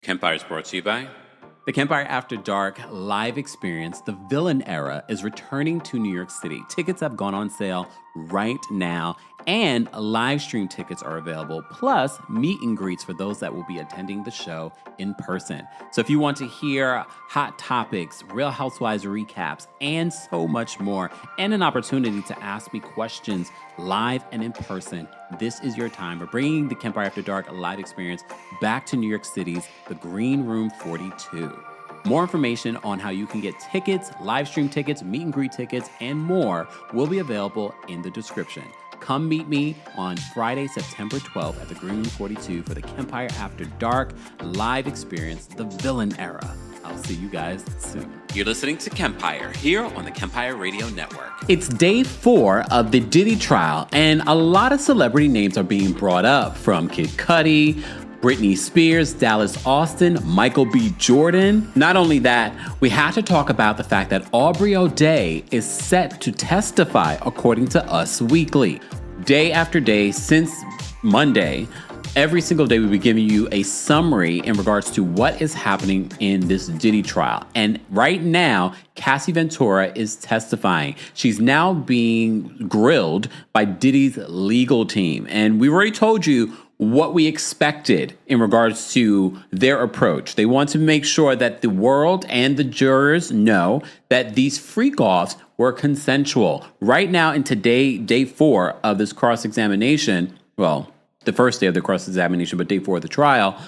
Kempire is brought to you by The Kempire After Dark live experience, The Villain Era, is returning to New York City. Tickets have gone on sale right now, and live stream tickets are available, plus meet and greets for those that will be attending the show in person. So if you want to hear hot topics, Real Housewives recaps, and so much more, and an opportunity to ask me questions live and in person, this is your time. We're bringing the Kempire After Dark live experience back to New York City's The Green Room 42. More information on how you can get tickets, live stream tickets, meet and greet tickets, and more will be available in the description. Come meet me on Friday, September 12th at the Green Room 42 for the Kempire After Dark live experience, The Villain Era. I'll see you guys soon. You're listening to Kempire here on the Kempire Radio Network. It's day 4 of the Diddy trial, and a lot of celebrity names are being brought up, from Kid Cudi, Britney Spears, Dallas Austin, Michael B. Jordan. Not only that, we have to talk about the fact that Aubrey O'Day is set to testify, according to Us Weekly. Day after day since Monday, every single day we'll be giving you a summary in regards to what is happening in this Diddy trial. And right now, Cassie Ventura is testifying. She's now being grilled by Diddy's legal team. And we've already told you what we expected in regards to their approach. They want to make sure that the world and the jurors know that these freak-offs were consensual. Right now, in today, day 4 of this cross-examination, well, the first day of the cross-examination, but day 4 of the trial,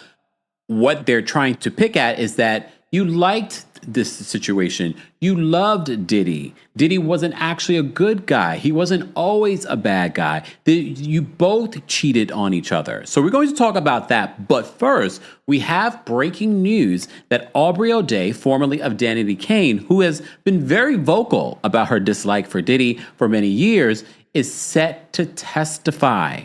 what they're trying to pick at is that you liked this situation. You loved Diddy. Diddy wasn't actually a good guy. He wasn't always a bad guy. You both cheated on each other. So we're going to talk about that. But first, we have breaking news that Aubrey O'Day, formerly of Danity Kane, who has been very vocal about her dislike for Diddy for many years, is set to testify.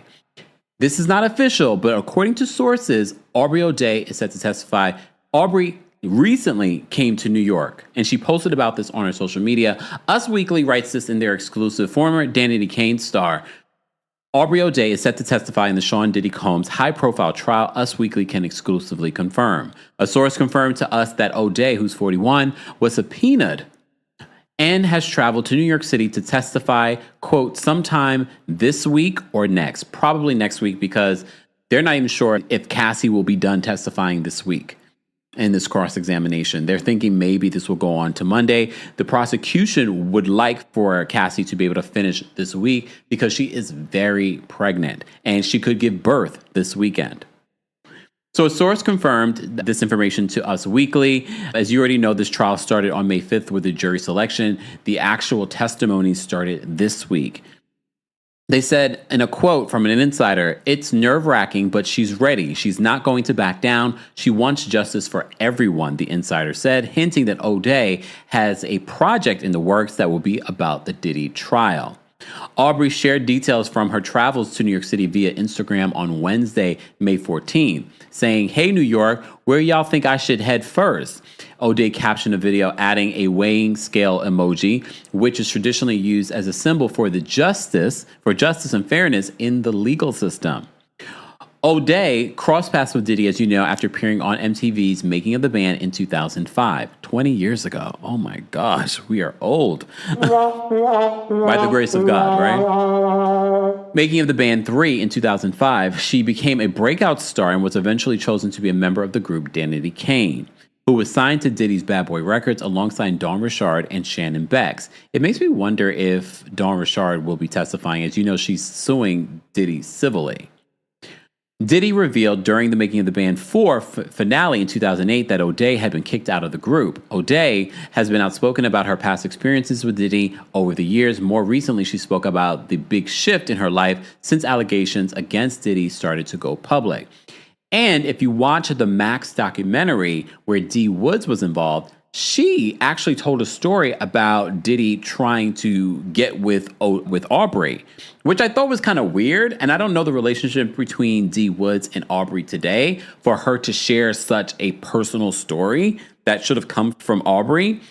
This is not official, but according to sources, Aubrey O'Day is set to testify. Aubrey recently came to New York, and she posted about this on her social media. Us Weekly writes this in their exclusive. Former Danity Kane star Aubrey O'Day is set to testify in the Sean Diddy Combs high-profile trial. Us Weekly can exclusively confirm. A source confirmed to us that O'Day, who's 41, was subpoenaed and has traveled to New York City to testify, quote, sometime this week or next. Probably next week, because they're not even sure if Cassie will be done testifying this week in this cross-examination. They're thinking maybe this will go on to Monday. The prosecution would like for Cassie to be able to finish this week because she is very pregnant and she could give birth this weekend. So a source confirmed this information to Us Weekly. As you already know, this trial started on May 5th with the jury selection. The actual testimony started this week. They said in a quote from an insider, "It's nerve-wracking, but she's ready. She's not going to back down. She wants justice for everyone," the insider said, hinting that O'Day has a project in the works that will be about the Diddy trial. Aubrey shared details from her travels to New York City via Instagram on Wednesday, May 14, saying, "Hey, New York, where y'all think I should head first?" O'Day captioned a video adding a weighing scale emoji, which is traditionally used as a symbol for justice and fairness in the legal system. O'Day crossed paths with Diddy, as you know, after appearing on MTV's Making of the Band in 2005, 20 years ago. Oh my gosh, we are old. By the grace of God, right? Making of the Band 3 in 2005, she became a breakout star and was eventually chosen to be a member of the group Danity Kane, who was signed to Diddy's Bad Boy Records alongside Dawn Richard and Shannon Bex. It makes me wonder if Dawn Richard will be testifying. As you know, she's suing Diddy civilly. Diddy revealed during the Making of the Band 4 finale in 2008 that O'Day had been kicked out of the group. O'Day has been outspoken about her past experiences with Diddy over the years. More recently, she spoke about the big shift in her life since allegations against Diddy started to go public. And if you watch the Max documentary where D. Woods was involved, she actually told a story about Diddy trying to get with Aubrey, which I thought was kind of weird. And I don't know the relationship between D. Woods and Aubrey today for her to share such a personal story that should have come from Aubrey.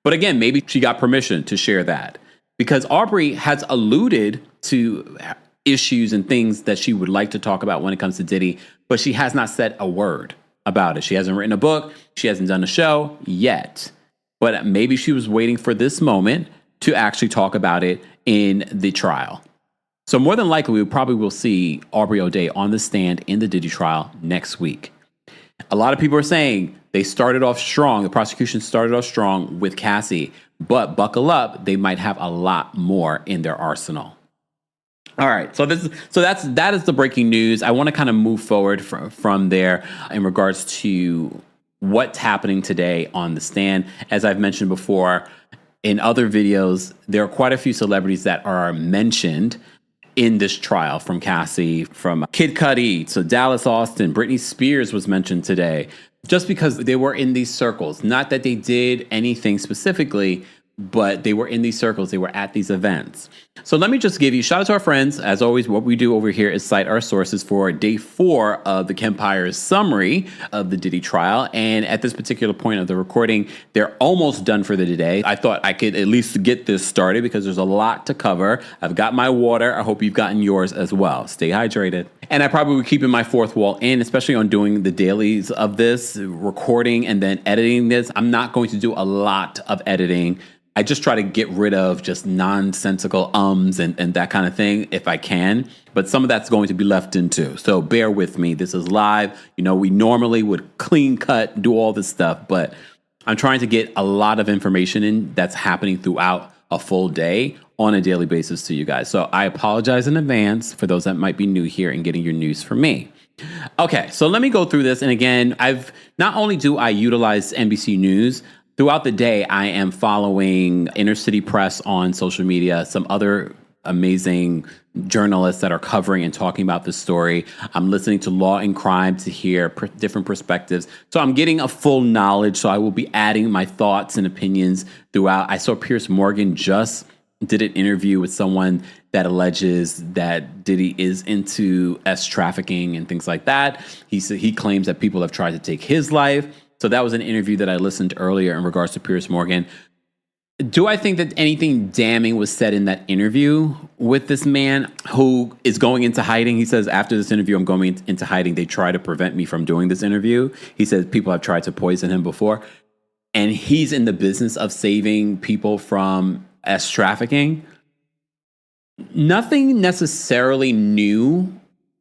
But again, maybe she got permission to share that, because Aubrey has alluded to issues and things that she would like to talk about when it comes to Diddy, but she has not said a word. about it. She hasn't written a book. She hasn't done a show yet. But maybe she was waiting for this moment to actually talk about it in the trial. So more than likely, we probably will see Aubrey O'Day on the stand in the Diddy trial next week. A lot of people are saying they started off strong. The prosecution started off strong with Cassie, but buckle up, they might have a lot more in their arsenal. All right, that is the breaking news. I want to kind of move forward from there in regards to what's happening today on the stand. As I've mentioned before in other videos, there are quite a few celebrities that are mentioned in this trial, from Cassie, from Kid Cudi, to Dallas Austin. Britney Spears was mentioned today, just because they were in these circles. Not that they did anything specifically, but they were in these circles. They were at these events. So let me just give you, shout out to our friends. As always, what we do over here is cite our sources for day 4 of the Kempire's summary of the Diddy trial. And at this particular point of the recording, they're almost done for the day. I thought I could at least get this started because there's a lot to cover. I've got my water. I hope you've gotten yours as well. Stay hydrated. And I probably would keep in my fourth wall in, especially on doing the dailies of this, recording and then editing this. I'm not going to do a lot of editing. I just try to get rid of just nonsensical ums and that kind of thing if I can. But some of that's going to be left in too. So bear with me. This is live. You know, we normally would clean cut, do all this stuff. But I'm trying to get a lot of information in that's happening throughout a full day on a daily basis to you guys. So I apologize in advance for those that might be new here and getting your news from me. Okay, so let me go through this. And again, not only do I utilize NBC News, throughout the day, I am following Inner City Press on social media, some other amazing journalists that are covering and talking about this story. I'm listening to Law and Crime to hear different perspectives. So I'm getting a full knowledge. So I will be adding my thoughts and opinions throughout. I saw Piers Morgan just did an interview with someone that alleges that Diddy is into trafficking and things like that. He claims that people have tried to take his life. So that was an interview that I listened to earlier in regards to Piers Morgan. Do I think that anything damning was said in that interview with this man who is going into hiding? He says, after this interview, I'm going into hiding. They try to prevent me from doing this interview. He says people have tried to poison him before. And he's in the business of saving people from trafficking. Nothing necessarily new,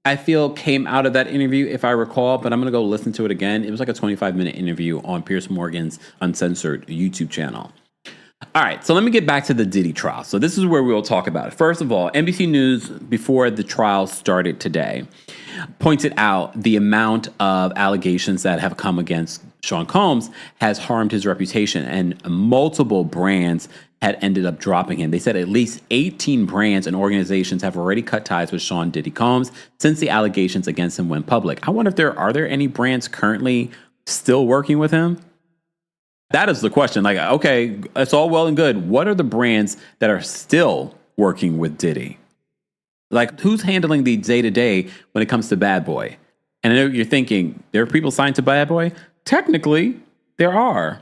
I feel, came out of that interview, if I recall, but I'm going to go listen to it again. It was like a 25-minute interview on Piers Morgan's Uncensored YouTube channel. All right, so let me get back to the Diddy trial. So this is where we'll talk about it. First of all, NBC News, before the trial started today, pointed out the amount of allegations that have come against Sean Combs has harmed his reputation, and multiple brands had ended up dropping him. They said at least 18 brands and organizations have already cut ties with Sean Diddy Combs since the allegations against him went public. I wonder if are there any brands currently still working with him? That is the question. Like, okay, it's all well and good. What are the brands that are still working with Diddy? Like, who's handling the day-to-day when it comes to Bad Boy? And I know you're thinking, there are people signed to Bad Boy? Technically, there are.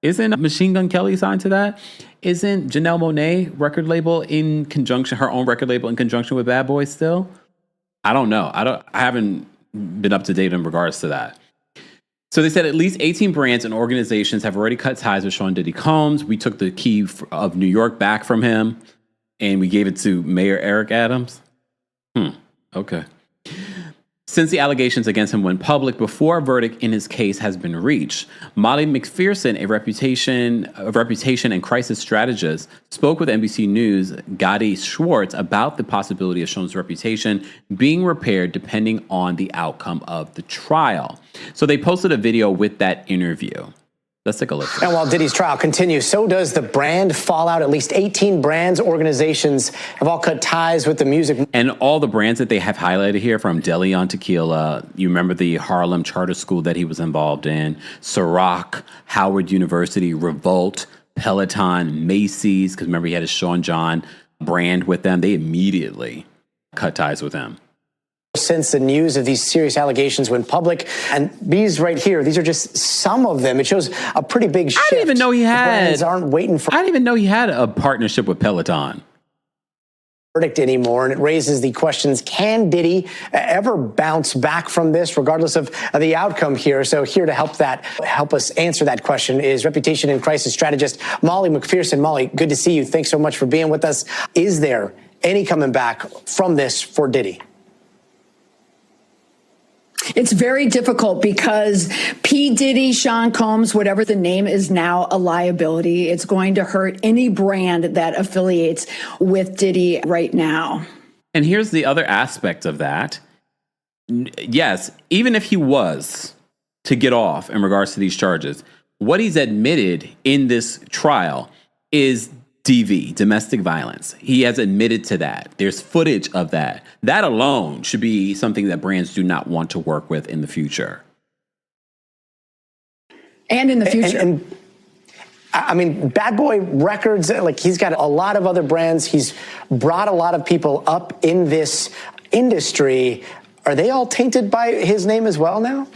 Isn't Machine Gun Kelly signed to that? Isn't Janelle Monáe record label in conjunction, her own record label in conjunction with Bad Boy still? I don't know. I haven't been up to date in regards to that. So they said at least 18 brands and organizations have already cut ties with Sean Diddy Combs. We took the key of New York back from him, and we gave it to Mayor Eric Adams. Okay. Since the allegations against him went public, before a verdict in his case has been reached, Molly McPherson, a reputation and crisis strategist, spoke with NBC News' Gadi Schwartz about the possibility of Sean's reputation being repaired depending on the outcome of the trial. So they posted a video with that interview. Let's take a look. And while Diddy's trial continues, so does the brand fallout. At least 18 brands, organizations have all cut ties with the music. And all the brands that they have highlighted here, from DeLeon Tequila, you remember the Harlem Charter School that he was involved in, Ciroc, Howard University, Revolt, Peloton, Macy's, because remember he had a Sean John brand with them. They immediately cut ties with him. Since the news of these serious allegations went public, and these right here, these are just some of them. It shows a pretty big shift. I didn't even know he had. Brands aren't waiting for. I didn't even know he had a partnership with Peloton. verdict anymore, and it raises the questions, can Diddy ever bounce back from this regardless of the outcome here? So here to help us answer that question is reputation and crisis strategist Molly McPherson. Molly, good to see you. Thanks so much for being with us. Is there any coming back from this for Diddy? It's very difficult because P. Diddy, Sean Combs, whatever the name is now, a liability. It's going to hurt any brand that affiliates with Diddy right now. And here's the other aspect of that. Yes, even if he was to get off in regards to these charges, what he's admitted in this trial is DV, domestic violence. He has admitted to that. There's footage of that. That alone should be something that brands do not want to work with in the future. And in the future. And I mean, Bad Boy Records, like, he's got a lot of other brands. He's brought a lot of people up in this industry. Are they all tainted by his name as well now?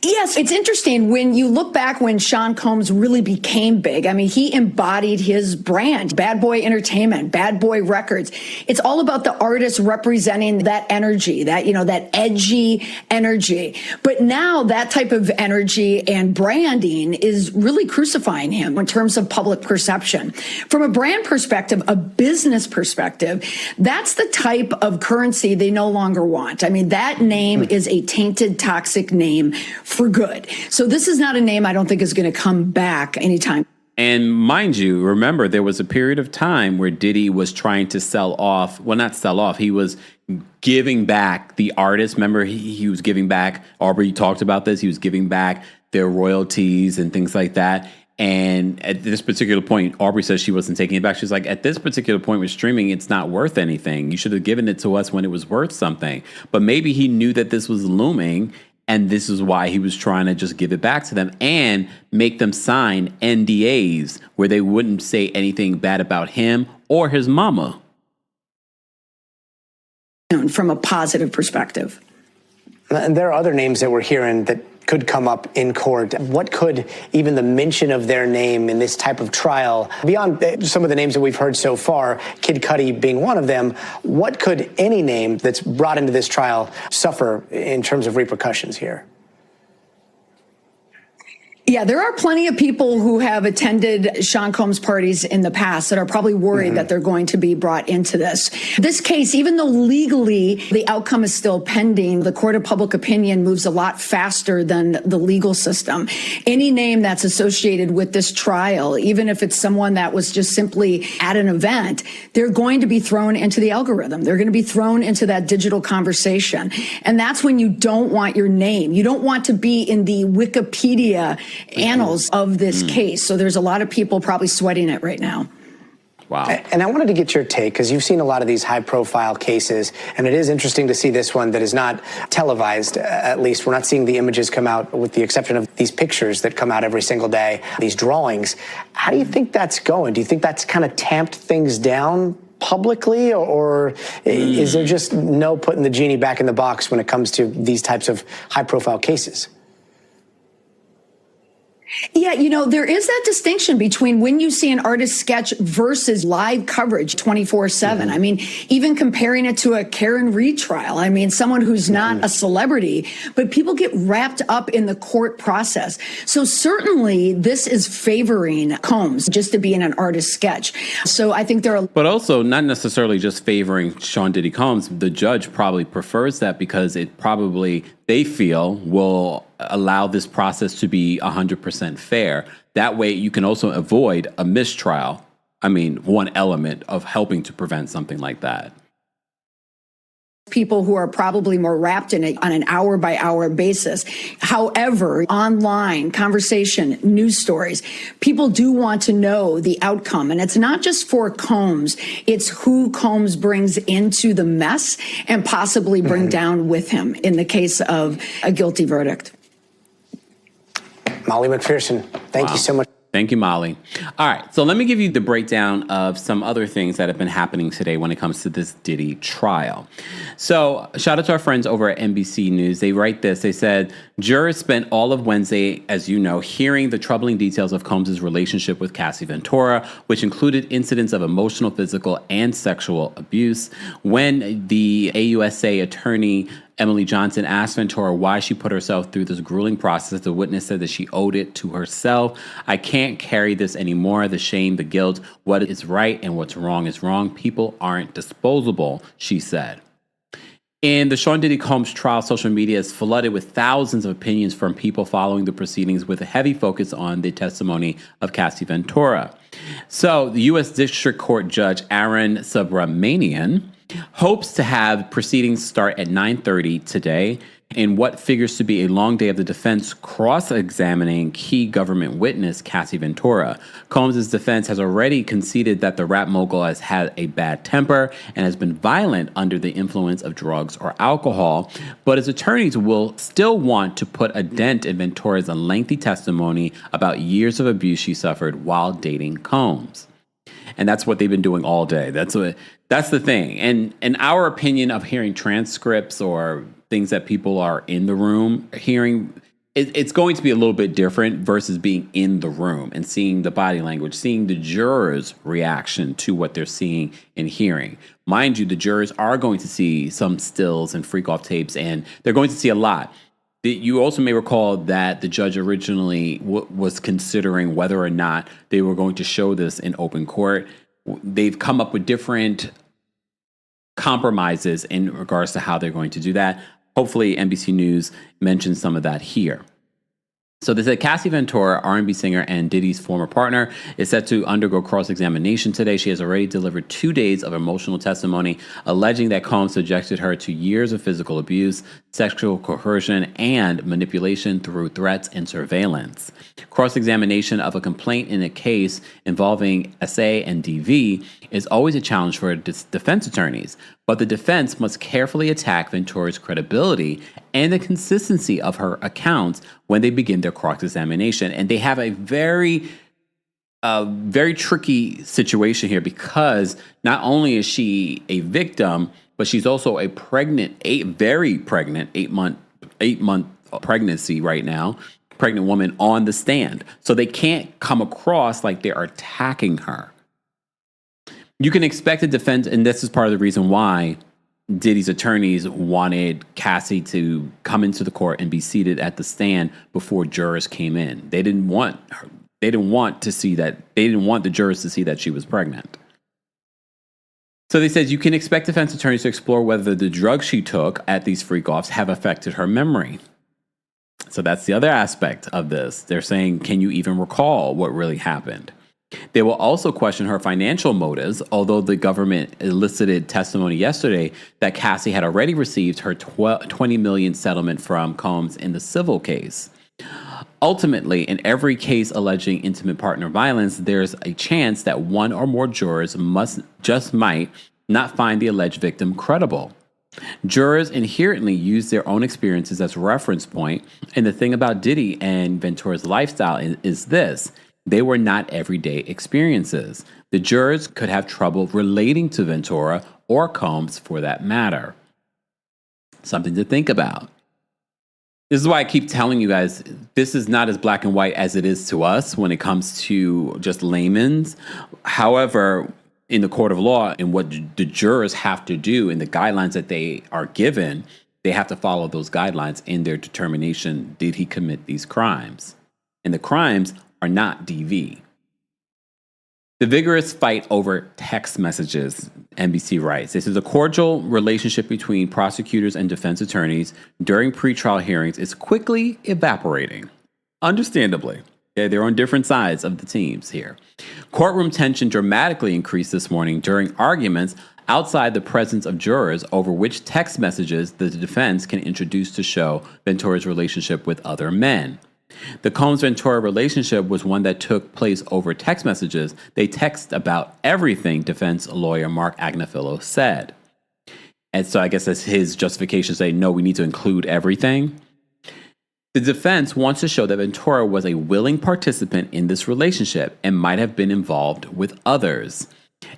Yes, it's interesting when you look back when Sean Combs really became big. I mean, he embodied his brand, Bad Boy Entertainment, Bad Boy Records. It's all about the artist representing that energy, that, you know, that edgy energy. But now that type of energy and branding is really crucifying him in terms of public perception. From a brand perspective, a business perspective, that's the type of currency they no longer want. I mean, that name is a tainted, toxic name for good. So this is not a name I don't think is going to come back anytime. And mind you, remember, there was a period of time where Diddy was trying to sell off, well, not sell off, he was giving back the artists. Remember, he was giving back, Aubrey talked about this, he was giving back their royalties and things like that. And at this particular point, Aubrey says she wasn't taking it back. She's like, at this particular point with streaming, it's not worth anything. You should have given it to us when it was worth something. But maybe he knew that this was looming, and this is why he was trying to just give it back to them and make them sign NDAs where they wouldn't say anything bad about him or his mama. From a positive perspective. And there are other names that we're hearing that could come up in court. What could even the mention of their name in this type of trial, beyond some of the names that we've heard so far, Kid Cudi being one of them, what could any name that's brought into this trial suffer in terms of repercussions here? Yeah, there are plenty of people who have attended Sean Combs parties in the past that are probably worried that they're going to be brought into this. This case, even though legally the outcome is still pending, the court of public opinion moves a lot faster than the legal system. Any name that's associated with this trial, even if it's someone that was just simply at an event, they're going to be thrown into the algorithm. They're going to be thrown into that digital conversation. And that's when you don't want your name. You don't want to be in the Wikipedia annals of this case. So there's a lot of people probably sweating it right now. Wow. And I wanted to get your take, because you've seen a lot of these high-profile cases, and it is interesting to see this one that is not televised, at least. We're not seeing the images come out, with the exception of these pictures that come out every single day, these drawings. How do you think that's going? Do you think that's kind of tamped things down publicly, or is there just no putting the genie back in the box when it comes to these types of high-profile cases? Yeah, you know, there is that distinction between when you see an artist sketch versus live coverage 24/7. I mean, even comparing it to a Karen Reed trial. I mean, someone who's not a celebrity, but people get wrapped up in the court process. So certainly this is favoring Combs just to be in an artist sketch. So I think there are... But also not necessarily just favoring Sean Diddy Combs. The judge probably prefers that because it probably, they feel, will allow this process to be 100% fair. That way you can also avoid a mistrial. I mean, one element of helping to prevent something like that. People who are probably more wrapped in it on an hour-by-hour basis. However, online, conversation, news stories, people do want to know the outcome. And it's not just for Combs, it's who Combs brings into the mess and possibly bring down with him in the case of a guilty verdict. Molly McPherson, thank you so much. Thank you, Molly. All right, so let me give you the breakdown of some other things that have been happening today when it comes to this Diddy trial. So shout out to our friends over at NBC News. They write this. They said, jurors spent all of Wednesday, as you know, hearing the troubling details of Combs' relationship with Cassie Ventura, which included incidents of emotional, physical, and sexual abuse. When the AUSA attorney Emily Johnson asked Ventura why she put herself through this grueling process, the witness said that she owed it to herself. I can't carry this anymore. The shame, the guilt, what is right and what's wrong is wrong. People aren't disposable, she said. In the Sean Diddy Combs trial, social media is flooded with thousands of opinions from people following the proceedings with a heavy focus on the testimony of Cassie Ventura. So the U.S. District Court Judge Aaron Subramanian hopes to have proceedings start at 9:30 today in what figures to be a long day of the defense cross-examining key government witness Cassie Ventura. Combs' defense has already conceded that the rap mogul has had a bad temper and has been violent under the influence of drugs or alcohol, but his attorneys will still want to put a dent in Ventura's lengthy testimony about years of abuse she suffered while dating Combs. And that's what they've been doing all day. That's the thing. And our opinion of hearing transcripts or things that people are in the room hearing, it's going to be a little bit different versus being in the room and seeing the body language, seeing the jurors' reaction to what they're seeing and hearing. Mind you, the jurors are going to see some stills and freak-off tapes, and they're going to see a lot. You also may recall that the judge originally was considering whether or not they were going to show this in open court. They've come up with different compromises in regards to how they're going to do that. Hopefully, NBC News mentions some of that here. So they said Cassie Ventura, R&B singer and Diddy's former partner, is set to undergo cross-examination today. She has already delivered 2 days of emotional testimony, alleging that Combs subjected her to years of physical abuse, sexual coercion, and manipulation through threats and surveillance. Cross-examination of a complaint in a case involving SA and DV is always a challenge for defense attorneys, but the defense must carefully attack Ventura's credibility and the consistency of her accounts when they begin their cross-examination. And they have a very tricky situation here because not only is she a victim, but she's also a very pregnant, 8-month pregnancy right now, pregnant woman on the stand. So they can't come across like they're attacking her. You can expect a defense, and this is part of the reason why Diddy's attorneys wanted Cassie to come into the court and be seated at the stand before jurors came in. They didn't want to see that. They didn't want the jurors to see that she was pregnant. So they said you can expect defense attorneys to explore whether the drugs she took at these freak-offs have affected her memory. So that's the other aspect of this. They're saying, can you even recall what really happened? They will also question her financial motives, although the government elicited testimony yesterday that Cassie had already received her $20 million settlement from Combs in the civil case. Ultimately, in every case alleging intimate partner violence, there's a chance that one or more jurors might not find the alleged victim credible. Jurors inherently use their own experiences as a reference point, and the thing about Diddy and Ventura's lifestyle is this. They were not everyday experiences. The jurors could have trouble relating to Ventura or Combs for that matter. Something to think about. This is why I keep telling you guys, this is not as black and white as it is to us when it comes to just layman's. However, in the court of law and what the jurors have to do and the guidelines that they are given, they have to follow those guidelines in their determination. Did he commit these crimes? And the crimes are not DV. The vigorous fight over text messages, NBC writes. This is a cordial relationship between prosecutors and defense attorneys during pretrial hearings is quickly evaporating. Understandably. Okay, they're on different sides of the teams here. Courtroom tension dramatically increased this morning during arguments outside the presence of jurors over which text messages the defense can introduce to show Ventura's relationship with other men. The Combs-Ventura relationship was one that took place over text messages. They text about everything, defense lawyer Mark Agnifilo said. And so I guess that's his justification saying, no, we need to include everything. The defense wants to show that Ventura was a willing participant in this relationship and might have been involved with others.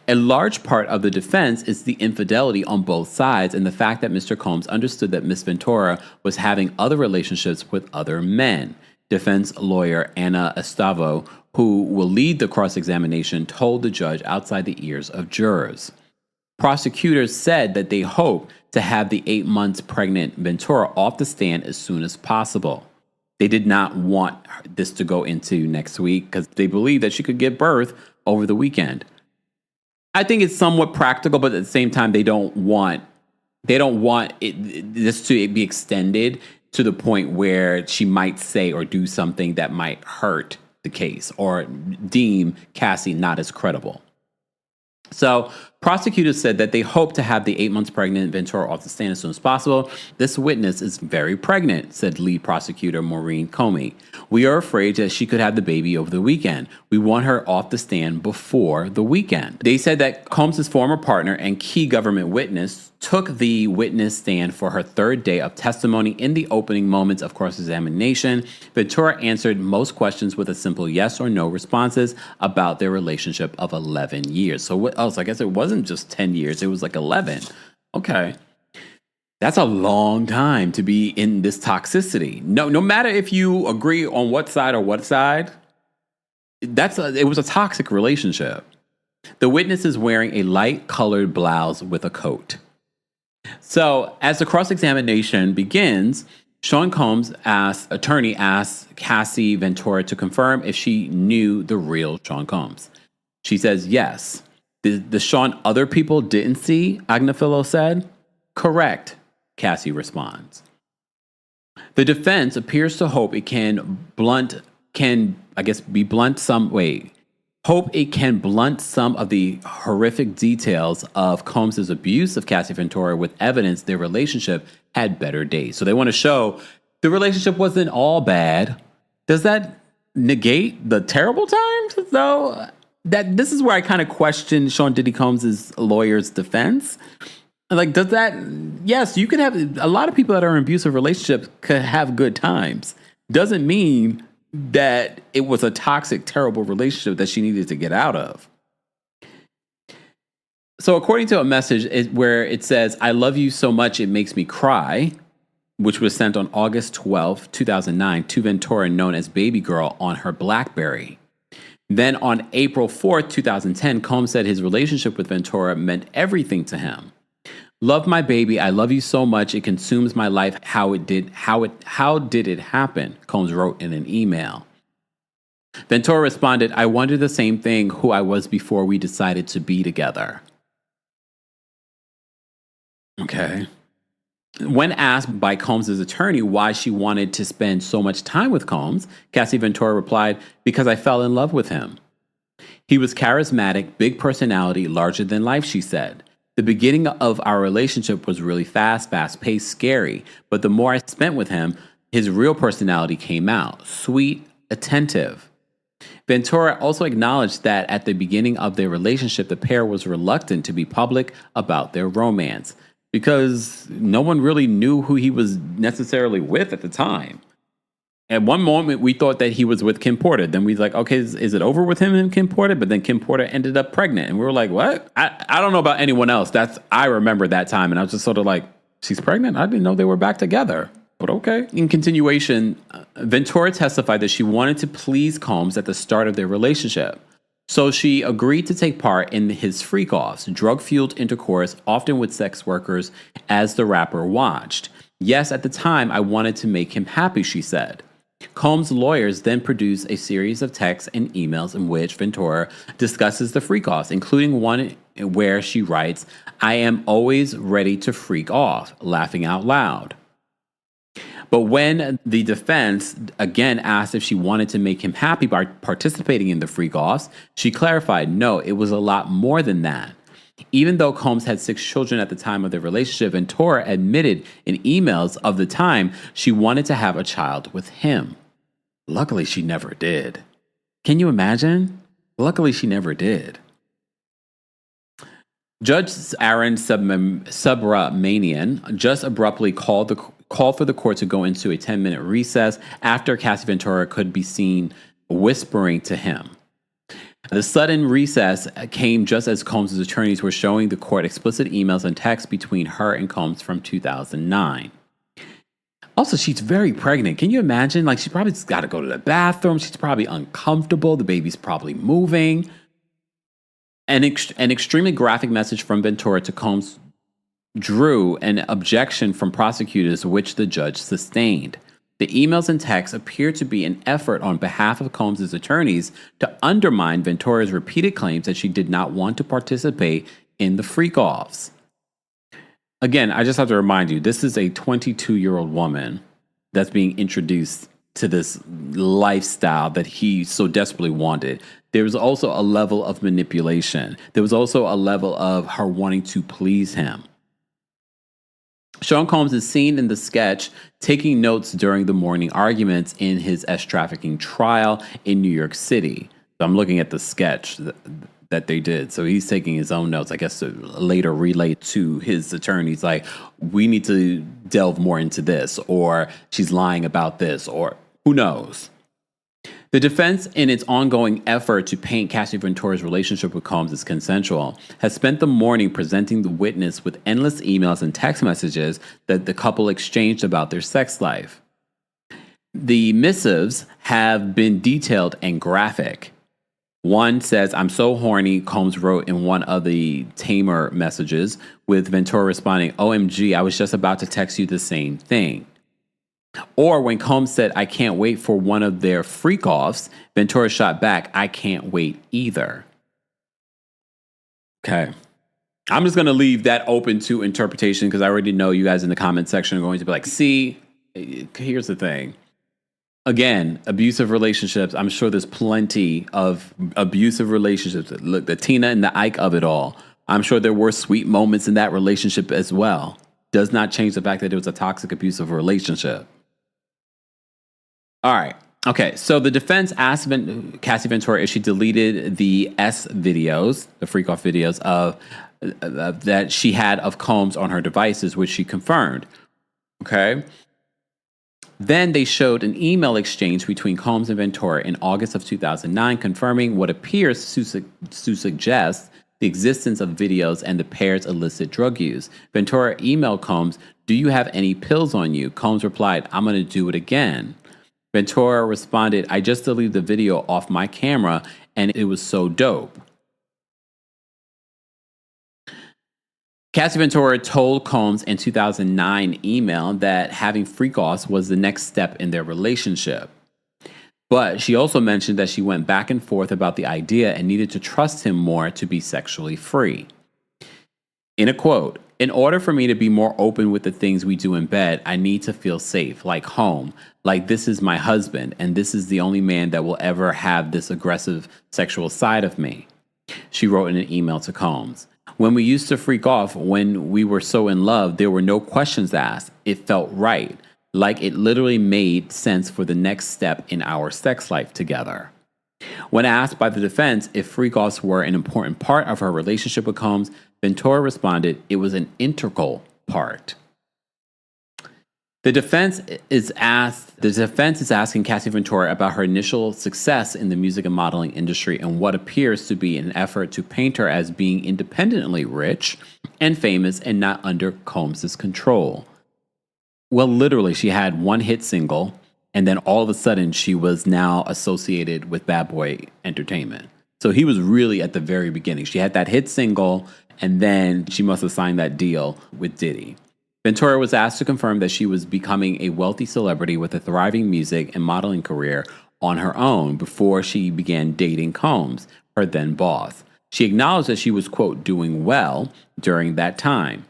A large part of the defense is the infidelity on both sides and the fact that Mr. Combs understood that Miss Ventura was having other relationships with other men. Defense lawyer Anna Estavo, who will lead the cross-examination, told the judge outside the ears of jurors. Prosecutors said that they hope to have the 8 months pregnant Ventura off the stand as soon as possible. They did not want this to go into next week because they believe that she could give birth over the weekend. I think it's somewhat practical, but at the same time, they don't want this to be extended to the point where she might say or do something that might hurt the case or deem Cassie not as credible. So prosecutors said that they hope to have the 8 months pregnant Ventura off the stand as soon as possible. This witness is very pregnant, said lead prosecutor Maureen Comey. We are afraid that she could have the baby over the weekend. We want her off the stand before the weekend. They said that Combs' former partner and key government witness took the witness stand for her third day of testimony. In the opening moments of cross-examination, Ventura answered most questions with a simple yes or no responses about their relationship of 11 years. So what else? I guess it wasn't just 10 years. It was like 11. Okay. That's a long time to be in this toxicity. No matter if you agree on what side, it was a toxic relationship. The witness is wearing a light-colored blouse with a coat. So as the cross-examination begins, Sean Combs' attorney asks Cassie Ventura to confirm if she knew the real Sean Combs. She says yes. The Sean other people didn't see, Agnifilo said. Correct, Cassie responds. The defense appears to hope it can blunt some of the horrific details of Combs' abuse of Cassie Ventura with evidence their relationship had better days. So they want to show the relationship wasn't all bad. Does that negate the terrible times, though? That this is where I kind of question Sean Diddy Combs' lawyer's defense. Like, does that? Yes, you could have a lot of people that are in abusive relationships could have good times. Doesn't mean that it was a toxic, terrible relationship that she needed to get out of. So according to a message where it says, "I love you so much it makes me cry," which was sent on August 12, 2009 to Ventura, known as Baby Girl, on her BlackBerry. Then on April 4th, 2010, Combs said his relationship with Ventura meant everything to him. "Love my baby. I love you so much. It consumes my life. How did it happen?" Combs wrote in an email. Ventura responded, "I wonder the same thing, who I was before we decided to be together." Okay. When asked by Combs' attorney why she wanted to spend so much time with Combs, Cassie Ventura replied, "Because I fell in love with him. He was charismatic, big personality, larger than life," she said. "The beginning of our relationship was really fast-paced, scary. But the more I spent with him, his real personality came out. Sweet, attentive." Ventura also acknowledged that at the beginning of their relationship, the pair was reluctant to be public about their romance because no one really knew who he was necessarily with at the time. At one moment, we thought that he was with Kim Porter. Then we was like, okay, is it over with him and Kim Porter? But then Kim Porter ended up pregnant. And we were like, what? I don't know about anyone else. I remember that time. And I was just sort of like, she's pregnant? I didn't know they were back together. But okay. In continuation, Ventura testified that she wanted to please Combs at the start of their relationship. So she agreed to take part in his freak-offs, drug-fueled intercourse, often with sex workers, as the rapper watched. "Yes, at the time, I wanted to make him happy," she said. Combs' lawyers then produced a series of texts and emails in which Ventura discusses the freak-offs, including one where she writes, "I am always ready to freak off," laughing out loud. But when the defense again asked if she wanted to make him happy by participating in the freak-offs, she clarified, no, it was a lot more than that. Even though Combs had 6 children at the time of their relationship, Ventura admitted in emails of the time she wanted to have a child with him. Luckily, she never did. Can you imagine? Luckily, she never did. Judge Aaron Subramanian just abruptly called the called for the court to go into a 10-minute recess after Cassie Ventura could be seen whispering to him. The sudden recess came just as Combs' attorneys were showing the court explicit emails and texts between her and Combs from 2009. Also, she's very pregnant. Can you imagine? Like, she probably just got to go to the bathroom. She's probably uncomfortable. The baby's probably moving. An extremely graphic message from Ventura to Combs drew an objection from prosecutors, which the judge sustained. The emails and texts appear to be an effort on behalf of Combs' attorneys to undermine Ventura's repeated claims that she did not want to participate in the freak-offs. Again, I just have to remind you, this is a 22-year-old woman that's being introduced to this lifestyle that he so desperately wanted. There was also a level of manipulation. There was also a level of her wanting to please him. Sean Combs is seen in the sketch taking notes during the morning arguments in his trafficking trial in New York City. So I'm looking at the sketch that they did. So he's taking his own notes, I guess, to later relate to his attorneys, like, we need to delve more into this, or she's lying about this, or who knows. The defense, in its ongoing effort to paint Cassie Ventura's relationship with Combs as consensual, has spent the morning presenting the witness with endless emails and text messages that the couple exchanged about their sex life. The missives have been detailed and graphic. One says, "I'm so horny," Combs wrote in one of the tamer messages, with Ventura responding, "OMG, I was just about to text you the same thing." Or when Combs said, "I can't wait for one of their freak-offs," Ventura shot back, "I can't wait either." Okay. I'm just going to leave that open to interpretation because I already know you guys in the comment section are going to be like, see, here's the thing. Again, abusive relationships. I'm sure there's plenty of abusive relationships. Look, the Tina and the Ike of it all. I'm sure there were sweet moments in that relationship as well. Does not change the fact that it was a toxic, abusive relationship. All right. Okay. So the defense asked Cassie Ventura if she deleted the videos, the freak-off videos that she had of Combs on her devices, which she confirmed. Okay. Then they showed an email exchange between Combs and Ventura in August of 2009, confirming what appears to suggest the existence of videos and the pair's illicit drug use. Ventura emailed Combs, "Do you have any pills on you?" Combs replied, "I'm going to do it again." Ventura responded, "I just deleted the video off my camera and it was so dope." Cassie Ventura told Combs in 2009 email that having freak-offs was the next step in their relationship. But she also mentioned that she went back and forth about the idea and needed to trust him more to be sexually free. In a quote, "In order for me to be more open with the things we do in bed, I need to feel safe, like home, like this is my husband, and this is the only man that will ever have this aggressive sexual side of me," she wrote in an email to Combs. "When we used to freak off, when we were so in love, there were no questions asked. It felt right. Like it literally made sense for the next step in our sex life together." When asked by the defense if freak-offs were an important part of her relationship with Combs, Ventura responded, "It was an integral part." The defense is asking Cassie Ventura about her initial success in the music and modeling industry and what appears to be an effort to paint her as being independently rich and famous and not under Combs' control. Well, literally, she had one hit single, and then all of a sudden she was now associated with Bad Boy Entertainment. So he was really at the very beginning. She had that hit single, and then she must have signed that deal with Diddy. Ventura was asked to confirm that she was becoming a wealthy celebrity with a thriving music and modeling career on her own before she began dating Combs, her then boss. She acknowledged that she was, quote, doing well during that time.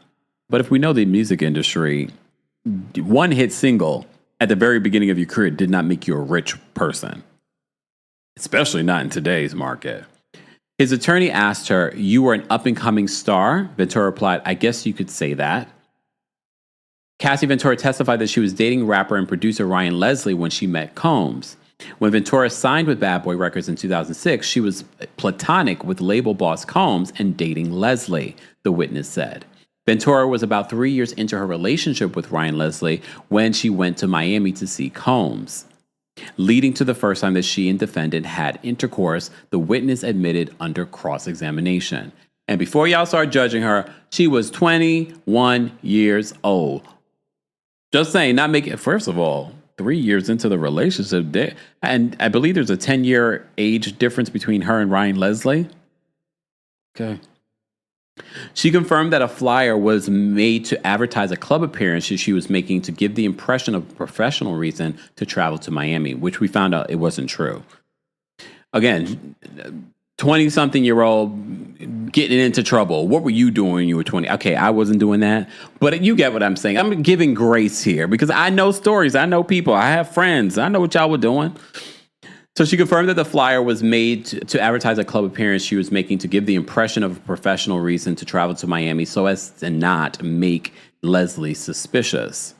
But if we know the music industry, one hit single at the very beginning of your career did not make you a rich person, especially not in today's market. His attorney asked her, "You were an up-and-coming star?" Ventura replied, "I guess you could say that." Cassie Ventura testified that she was dating rapper and producer Ryan Leslie when she met Combs. When Ventura signed with Bad Boy Records in 2006, she was platonic with label boss Combs and dating Leslie, the witness said. Ventura was about 3 years into her relationship with Ryan Leslie when she went to Miami to see Combs, leading to the first time that she and defendant had intercourse, the witness admitted under cross-examination. And before y'all start judging her, she was 21 years old. Just saying, not making, first of all, 3 years into the relationship, and I believe there's a 10-year age difference between her and Ryan Leslie. Okay. She confirmed that a flyer was made to advertise a club appearance she was making to give the impression of a professional reason to travel to Miami, which we found out it wasn't true. Again, 20-something-year-old getting into trouble. What were you doing when you were 20? Okay, I wasn't doing that. But you get what I'm saying. I'm giving grace here because I know stories. I know people. I have friends. I know what y'all were doing. So she confirmed that the flyer was made to advertise a club appearance she was making to give the impression of a professional reason to travel to Miami so as to not make Leslie suspicious.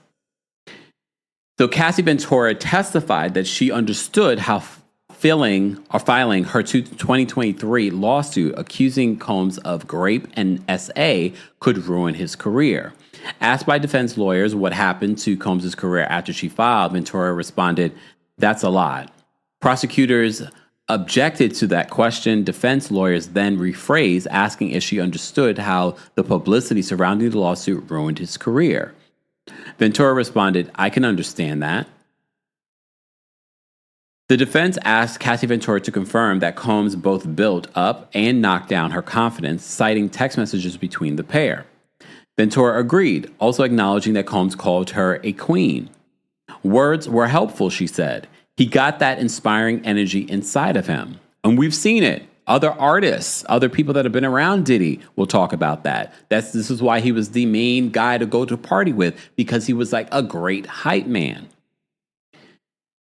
So Cassie Ventura testified that she understood how filing her 2023 lawsuit accusing Combs of rape and SA could ruin his career. Asked by defense lawyers what happened to Combs' career after she filed, Ventura responded, "That's a lot." Prosecutors objected to that question. Defense lawyers then rephrased, asking if she understood how the publicity surrounding the lawsuit ruined his career. Ventura responded, "I can understand that." The defense asked Cassie Ventura to confirm that Combs both built up and knocked down her confidence, citing text messages between the pair. Ventura agreed, also acknowledging that Combs called her a queen. Words were helpful, she said. He got that inspiring energy inside of him. And we've seen it. Other artists, other people that have been around Diddy will talk about that. This is why he was the main guy to go to party with, because he was like a great hype man.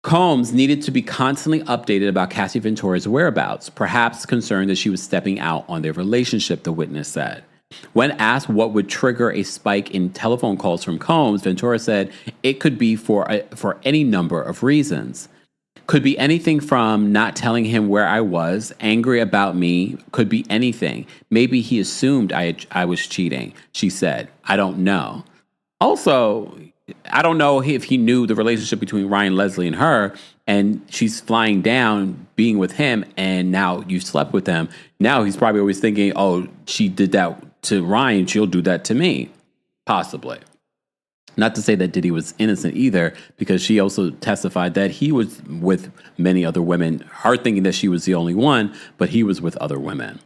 Combs needed to be constantly updated about Cassie Ventura's whereabouts, perhaps concerned that she was stepping out on their relationship, the witness said. When asked what would trigger a spike in telephone calls from Combs, Ventura said it could be for any number of reasons. Could be anything from not telling him where I was, angry about me, could be anything. Maybe he assumed I was cheating, she said. I don't know. Also, I don't know if he knew the relationship between Ryan Leslie and her, and she's flying down, being with him, and now you slept with him. Now he's probably always thinking, oh, she did that to Ryan, she'll do that to me. Possibly. Not to say that Diddy was innocent either, because she also testified that he was with many other women, her thinking that she was the only one, but he was with other women.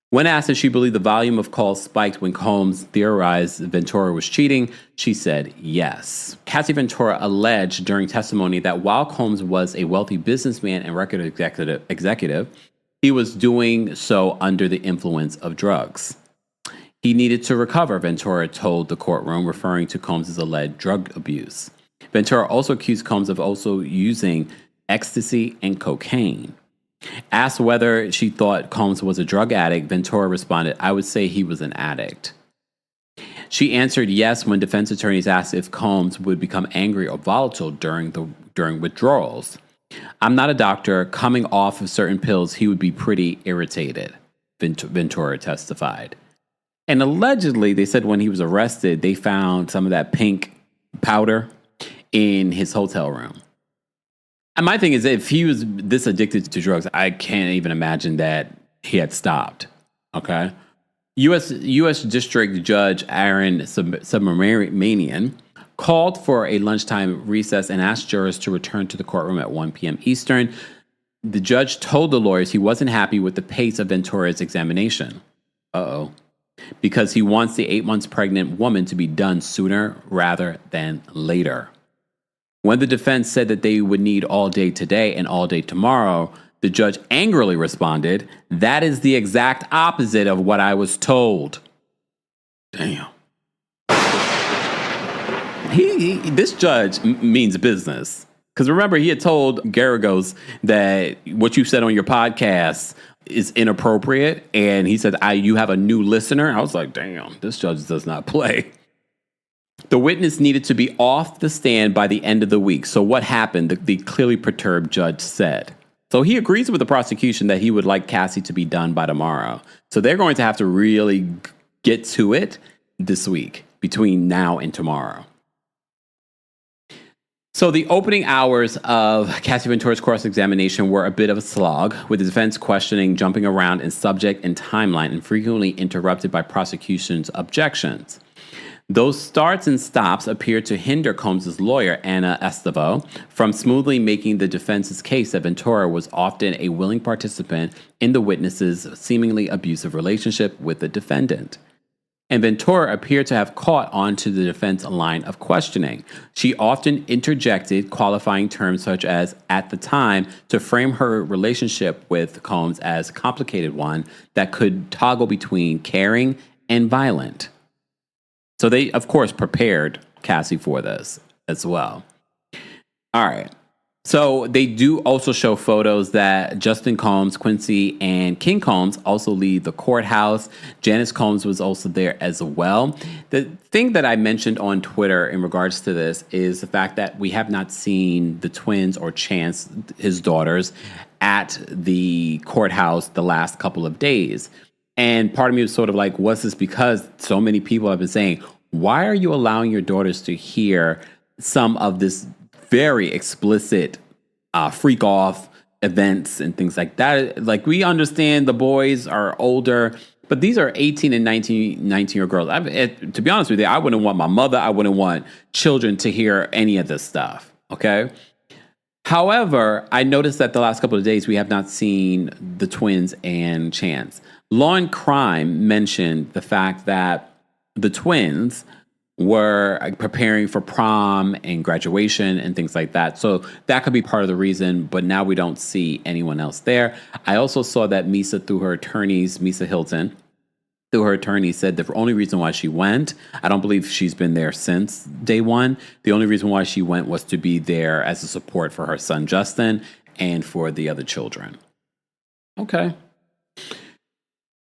When asked if she believed the volume of calls spiked when Combs theorized Ventura was cheating, she said yes. Cassie Ventura alleged during testimony that while Combs was a wealthy businessman and record executive, he was doing so under the influence of drugs. He needed to recover, Ventura told the courtroom, referring to Combs' alleged drug abuse. Ventura also accused Combs of also using ecstasy and cocaine. Asked whether she thought Combs was a drug addict, Ventura responded, I would say he was an addict. She answered yes when defense attorneys asked if Combs would become angry or volatile during withdrawals. I'm not a doctor. Coming off of certain pills, he would be pretty irritated, Ventura testified. And allegedly, they said when he was arrested, they found some of that pink powder in his hotel room. And my thing is, if he was this addicted to drugs, I can't even imagine that he had stopped. Okay. U.S. District Judge Aaron Subramanian called for a lunchtime recess and asked jurors to return to the courtroom at 1 p.m. Eastern. The judge told the lawyers he wasn't happy with the pace of Ventura's examination. Because he wants the 8 months pregnant woman to be done sooner rather than later. When the defense said that they would need all day today and all day tomorrow, the judge angrily responded, that is the exact opposite of what I was told. Damn. This judge means business. Because remember, he had told Garagos that what you said on your podcast is inappropriate. And he said, you have a new listener. I was like, damn, this judge does not play. The witness needed to be off the stand by the end of the week. So what happened? The clearly perturbed judge said. So he agrees with the prosecution that he would like Cassie to be done by tomorrow. So they're going to have to really get to it this week, between now and tomorrow. So the opening hours of Cassie Ventura's cross-examination were a bit of a slog, with the defense questioning jumping around in subject and timeline and frequently interrupted by prosecution's objections. Those starts and stops appeared to hinder Combs' lawyer, Anna Estavo, from smoothly making the defense's case that Ventura was often a willing participant in the witness's seemingly abusive relationship with the defendant. And Ventura appeared to have caught on to the defense line of questioning. She often interjected qualifying terms such as "at the time" to frame her relationship with Combs as a complicated one that could toggle between caring and violent. So they, of course, prepared Cassie for this as well. All right. So they do also show photos that Justin Combs, Quincy, and King Combs also leave the courthouse. Janice Combs was also there as well. The thing that I mentioned on Twitter in regards to this is the fact that we have not seen the twins or Chance, his daughters, at the courthouse the last couple of days. And part of me was sort of like, was this because so many people have been saying, why are you allowing your daughters to hear some of this very explicit freak off events and things like that? Like, we understand the boys are older, but these are 18 and 19-year-old girls. To be honest with you, I wouldn't want my mother, I wouldn't want children to hear any of this stuff, okay? However, I noticed that the last couple of days we have not seen the twins and Chance. Law and Crime mentioned the fact that the twins were preparing for prom and graduation and things like that. So that could be part of the reason, but now we don't see anyone else there. I also saw that Misa, through her attorneys, Misa Hilton, through her attorney, said the only reason why she went, I don't believe she's been there since day one. The only reason why she went was to be there as a support for her son, Justin, and for the other children. Okay.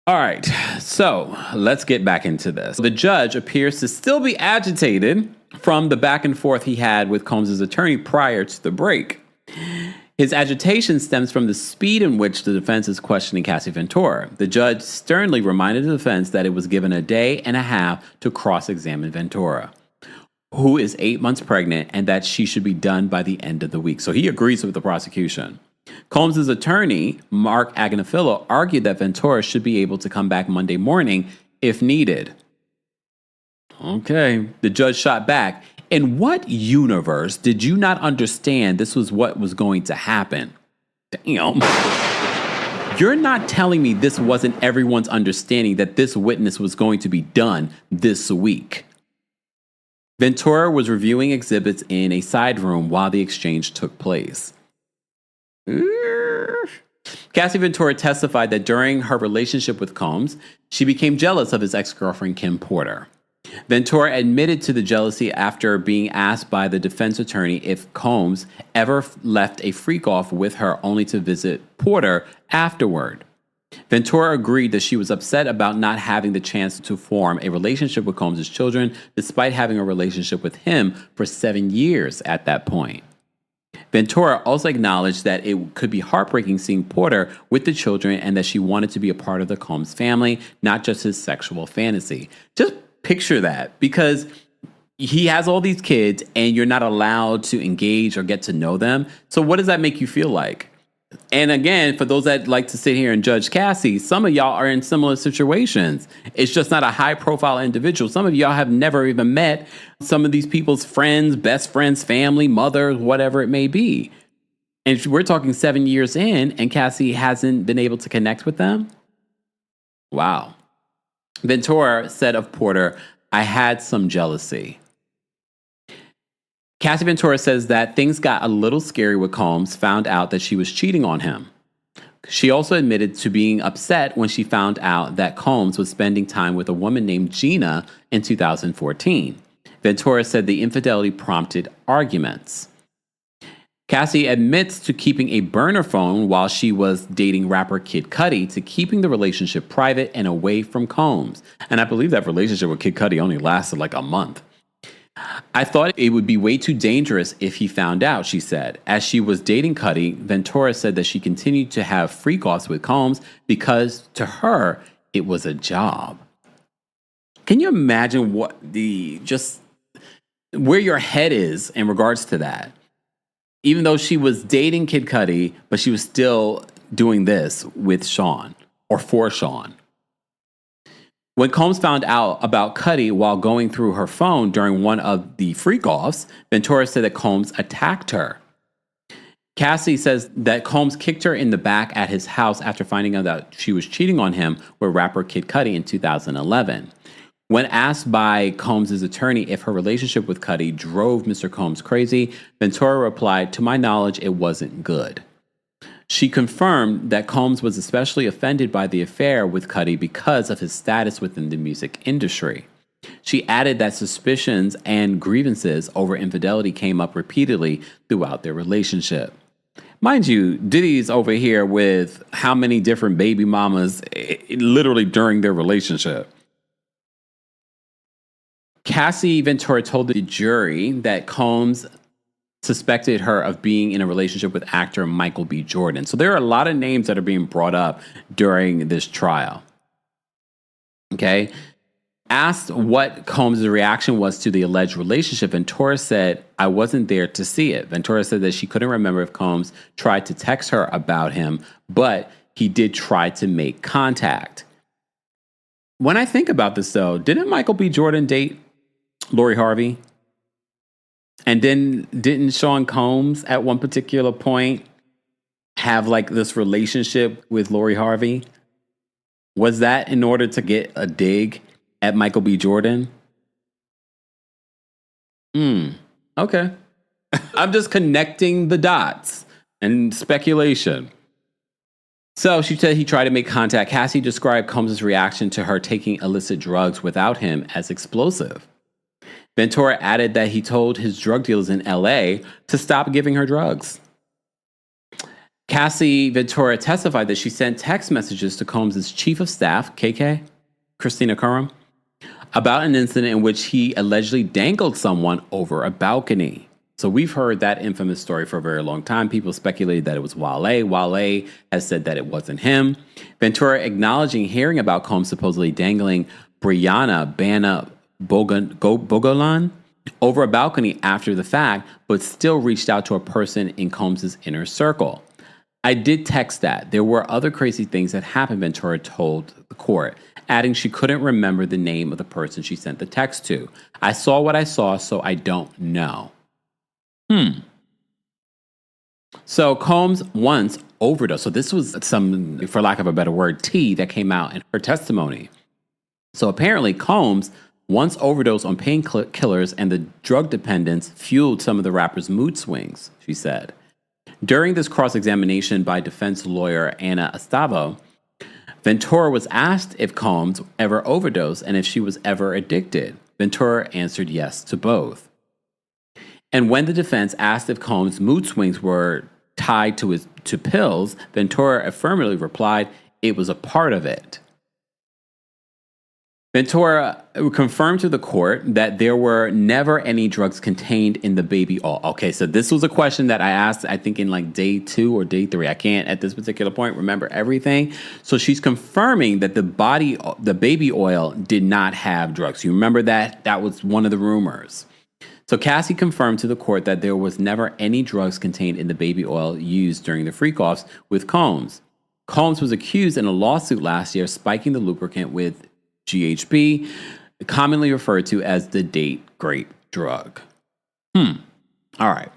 All right, so let's get back into this. The judge appears to still be agitated from the back and forth he had with Combs' attorney prior to the break. His agitation stems from the speed in which the defense is questioning Cassie Ventura. The judge sternly reminded the defense that it was given a day and a half to cross-examine Ventura, who is 8 months pregnant, and that she should be done by the end of the week. So he agrees with the prosecution. Combs' attorney, Mark Agnafilo, argued that Ventura should be able to come back Monday morning if needed. Okay, the judge shot back. In what universe did you not understand this was what was going to happen? Damn. You're not telling me this wasn't everyone's understanding that this witness was going to be done this week. Ventura was reviewing exhibits in a side room while the exchange took place. Cassie Ventura testified that during her relationship with Combs, she became jealous of his ex-girlfriend, Kim Porter. Ventura admitted to the jealousy after being asked by the defense attorney if Combs ever left a freak-off with her only to visit Porter afterward. Ventura agreed that she was upset about not having the chance to form a relationship with Combs' children, despite having a relationship with him for 7 years at that point. Ventura also acknowledged that it could be heartbreaking seeing Porter with the children and that she wanted to be a part of the Combs family, not just his sexual fantasy. Just picture that, because he has all these kids and you're not allowed to engage or get to know them. So what does that make you feel like? And again, for those that like to sit here and judge Cassie, some of y'all are in similar situations. It's just not a high profile individual. Some of y'all have never even met some of these people's friends, best friends, family, mother, whatever it may be. And we're talking 7 years in and Cassie hasn't been able to connect with them. Wow. Ventura said of Porter, "I had some jealousy." Cassie Ventura says that things got a little scary when Combs found out that she was cheating on him. She also admitted to being upset when she found out that Combs was spending time with a woman named Gina in 2014. Ventura said the infidelity prompted arguments. Cassie admits to keeping a burner phone while she was dating rapper Kid Cudi, to keeping the relationship private and away from Combs. And I believe that relationship with Kid Cudi only lasted like a month. "I thought it would be way too dangerous if he found out," she said. As she was dating Cudi, Ventura said that she continued to have freak-offs with Combs because to her, it was a job. Can you imagine where your head is in regards to that? Even though she was dating Kid Cudi, but she was still doing this with Sean or for Sean. When Combs found out about Cudi while going through her phone during one of the freak-offs, Ventura said that Combs attacked her. Cassie says that Combs kicked her in the back at his house after finding out that she was cheating on him with rapper Kid Cudi in 2011. When asked by Combs' attorney if her relationship with Cudi drove Mr. Combs crazy, Ventura replied, "To my knowledge, it wasn't good." She confirmed that Combs was especially offended by the affair with Cudi because of his status within the music industry. She added that suspicions and grievances over infidelity came up repeatedly throughout their relationship. Mind you, Diddy's over here with how many different baby mamas literally during their relationship. Cassie Ventura told the jury that Combs suspected her of being in a relationship with actor Michael B. Jordan. So there are a lot of names that are being brought up during this trial. Okay. Asked what Combs' reaction was to the alleged relationship, Ventura said, "I wasn't there to see it." Ventura said that she couldn't remember if Combs tried to text her about him, but he did try to make contact. When I think about this, though, didn't Michael B. Jordan date Lori Harvey? And then didn't Sean Combs at one particular point have like this relationship with Lori Harvey? Was that in order to get a dig at Michael B. Jordan? Okay. I'm just connecting the dots and speculation. So she said he tried to make contact. Cassie described Combs' reaction to her taking illicit drugs without him as explosive. Ventura added that he told his drug dealers in LA to stop giving her drugs. Cassie Ventura testified that she sent text messages to Combs' chief of staff, KK, Christina Curran, about an incident in which he allegedly dangled someone over a balcony. So we've heard that infamous story for a very long time. People speculated that it was Wale. Wale has said that it wasn't him. Ventura acknowledging hearing about Combs supposedly dangling Brianna Bana Bogolan over a balcony after the fact, but still reached out to a person in Combs' inner circle. "I did text that. There were other crazy things that happened," Ventura told the court, adding she couldn't remember the name of the person she sent the text to. "I saw what I saw, so I don't know." So Combs once overdosed. So this was some, for lack of a better word, tea that came out in her testimony. So apparently Combs once overdosed on painkillers, and the drug dependence fueled some of the rapper's mood swings, she said. During this cross-examination by defense lawyer Anna Estavo, Ventura was asked if Combs ever overdosed and if she was ever addicted. Ventura answered yes to both. And when the defense asked if Combs' mood swings were tied to pills, Ventura affirmatively replied it was a part of it. Ventura confirmed to the court that there were never any drugs contained in the baby oil. Okay, so this was a question that I asked, I think, in like day 2 or day 3. I can't, at this particular point, remember everything. So she's confirming that the baby oil did not have drugs. You remember that? That was one of the rumors. So Cassie confirmed to the court that there was never any drugs contained in the baby oil used during the freak-offs with Combs. Combs was accused in a lawsuit last year of spiking the lubricant with GHB, commonly referred to as the date grape drug. All right.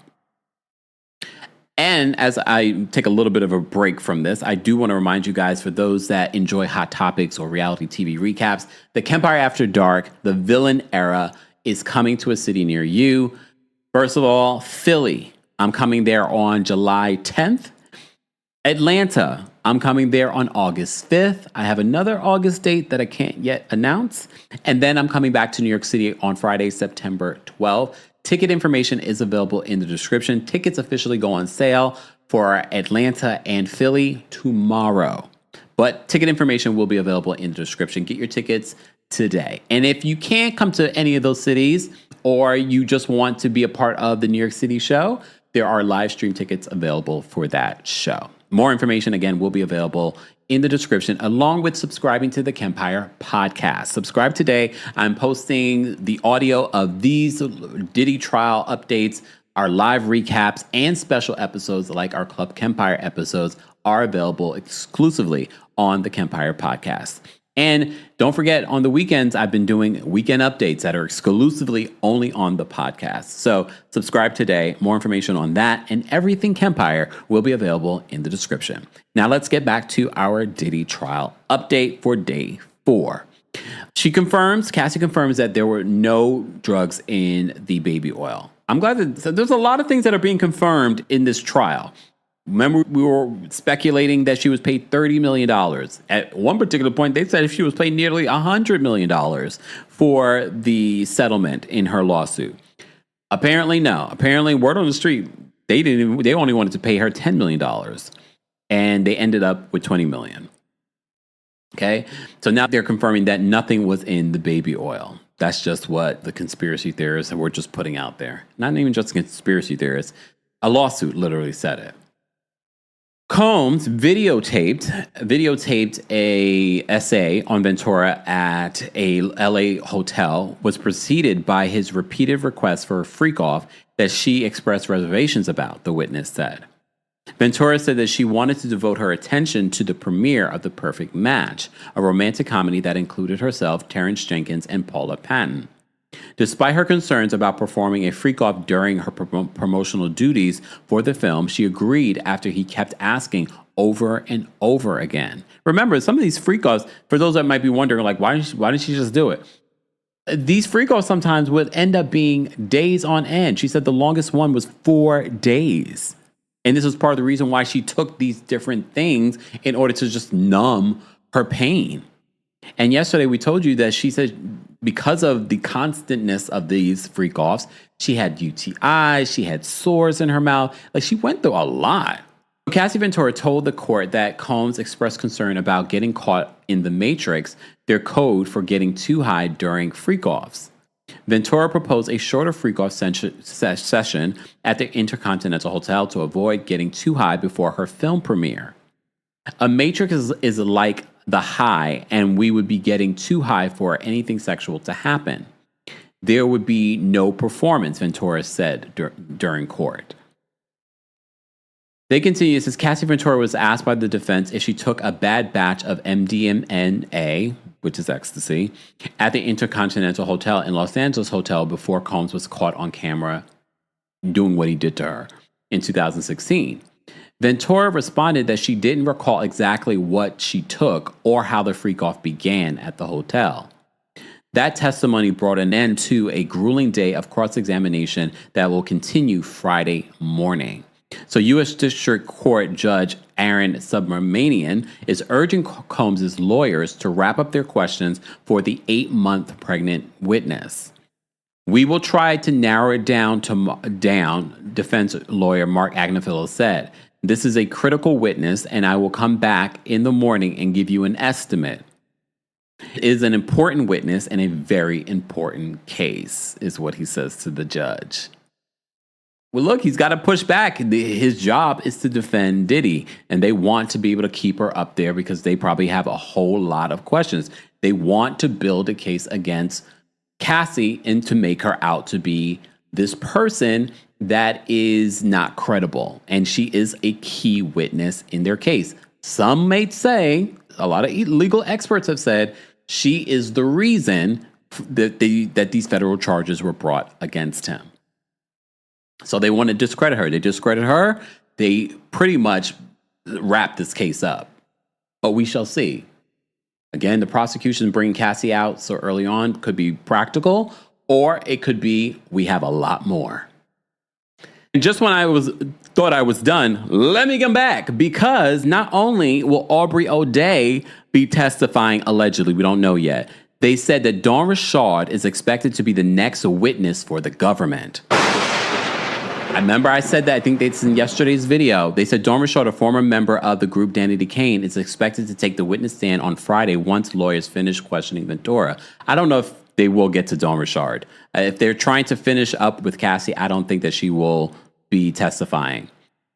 And as I take a little bit of a break from this, I do want to remind you guys, for those that enjoy hot topics or reality TV recaps, the Kempire After Dark, the villain era, is coming to a city near you. First of all, Philly. I'm coming there on July 10th. Atlanta. I'm coming there on August 5th. I have another August date that I can't yet announce. And then I'm coming back to New York City on Friday, September 12th. Ticket information is available in the description. Tickets officially go on sale for Atlanta and Philly tomorrow. But ticket information will be available in the description. Get your tickets today. And if you can't come to any of those cities, or you just want to be a part of the New York City show, there are live stream tickets available for that show. More information, again, will be available in the description, along with subscribing to the Kempire podcast. Subscribe today. I'm posting the audio of these Diddy trial updates. Our live recaps and special episodes like our Club Kempire episodes are available exclusively on the Kempire podcast. And don't forget, on the weekends, I've been doing weekend updates that are exclusively only on the podcast. So subscribe today. More information on that and everything Kempire will be available in the description. Now let's get back to our Diddy trial update for day 4. Cassie confirms that there were no drugs in the baby oil. I'm glad that there's a lot of things that are being confirmed in this trial. Remember, we were speculating that she was paid $30 million. At one particular point, they said she was paid nearly $100 million for the settlement in her lawsuit. Apparently, no. Apparently, word on the street, they only wanted to pay her $10 million. And they ended up with $20 million. Okay? So now they're confirming that nothing was in the baby oil. That's just what the conspiracy theorists were just putting out there. Not even just conspiracy theorists. A lawsuit literally said it. Combs videotaped a essay on Ventura at a LA hotel, was preceded by his repeated request for a freak-off that she expressed reservations about, the witness said. Ventura said that she wanted to devote her attention to the premiere of The Perfect Match, a romantic comedy that included herself, Terrence Jenkins, and Paula Patton. Despite her concerns about performing a freak-off during her promotional duties for the film, she agreed after he kept asking over and over again. Remember, some of these freak-offs, for those that might be wondering, like, why didn't she just do it? These freak-offs sometimes would end up being days on end. She said the longest one was 4 days. And this was part of the reason why she took these different things in order to just numb her pain. And yesterday we told you that she said because of the constantness of these freak-offs, she had UTIs, she had sores in her mouth. Like, she went through a lot. Cassie Ventura told the court that Combs expressed concern about getting caught in the Matrix, their code for getting too high during freak-offs. Ventura proposed a shorter freak-off session at the Intercontinental Hotel to avoid getting too high before her film premiere. A Matrix is like the high, and we would be getting too high for anything sexual to happen. There would be no performance, Ventura said during court. They continue, it says Cassie Ventura was asked by the defense if she took a bad batch of MDMA, which is ecstasy, at the Intercontinental Hotel in Los Angeles Hotel before Combs was caught on camera doing what he did to her in 2016. Ventura responded that she didn't recall exactly what she took or how the freak-off began at the hotel. That testimony brought an end to a grueling day of cross-examination that will continue Friday morning. So U.S. District Court Judge Aaron Subramanian is urging Combs' lawyers to wrap up their questions for the 8-month pregnant witness. We will try to narrow it down, defense lawyer Mark Agnifilo said. This is a critical witness, and I will come back in the morning and give you an estimate. It is an important witness and a very important case, is what he says to the judge. Well, look, he's got to push back. His job is to defend Diddy, and they want to be able to keep her up there because they probably have a whole lot of questions. They want to build a case against Cassie and to make her out to be this person that is not credible. And she is a key witness in their case. Some may say, a lot of legal experts have said, she is the reason that these federal charges were brought against him. So they want to discredit her. They discredit her. They pretty much wrap this case up. But we shall see. Again, the prosecution bringing Cassie out so early on could be practical, or it could be we have a lot more. And just when I thought I was done, let me come back, because not only will Aubrey O'Day be testifying allegedly, we don't know yet. They said that Dawn Richard is expected to be the next witness for the government. I remember I said that, I think it's in yesterday's video. They said Dawn Richard, a former member of the group Danity Kane, is expected to take the witness stand on Friday once lawyers finish questioning Ventura. I don't know if they will get to Dawn Richard. If they're trying to finish up with Cassie, I don't think that she will be testifying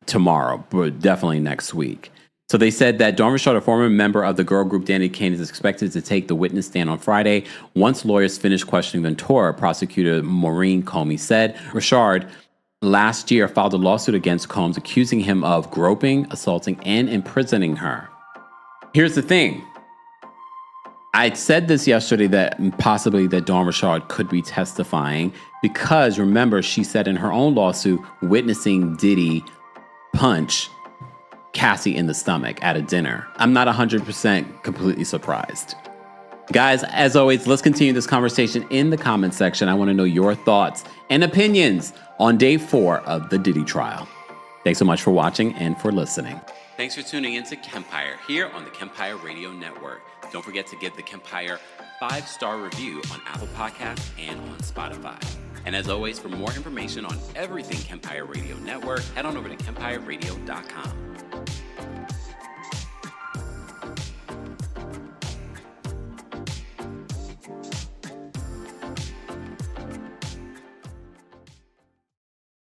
tomorrow, but definitely next week. So they said that Dawn Richard, a former member of the girl group Danity Kane, is expected to take the witness stand on Friday. Once lawyers finish questioning Ventura, prosecutor Maureen Comey said Richard last year filed a lawsuit against Combs accusing him of groping, assaulting, and imprisoning her. Here's the thing. I said this yesterday that possibly that Dawn Richard could be testifying because, remember, she said in her own lawsuit witnessing Diddy punch Cassie in the stomach at a dinner. I'm not 100% completely surprised. Guys, as always, let's continue this conversation in the comments section. I want to know your thoughts and opinions on day 4 of the Diddy trial. Thanks so much for watching and for listening. Thanks for tuning in to Kempire here on the Kempire Radio Network. Don't forget to give the Kempire 5-star review on Apple Podcasts and on Spotify. And as always, for more information on everything Kempire Radio Network, head on over to KempireRadio.com.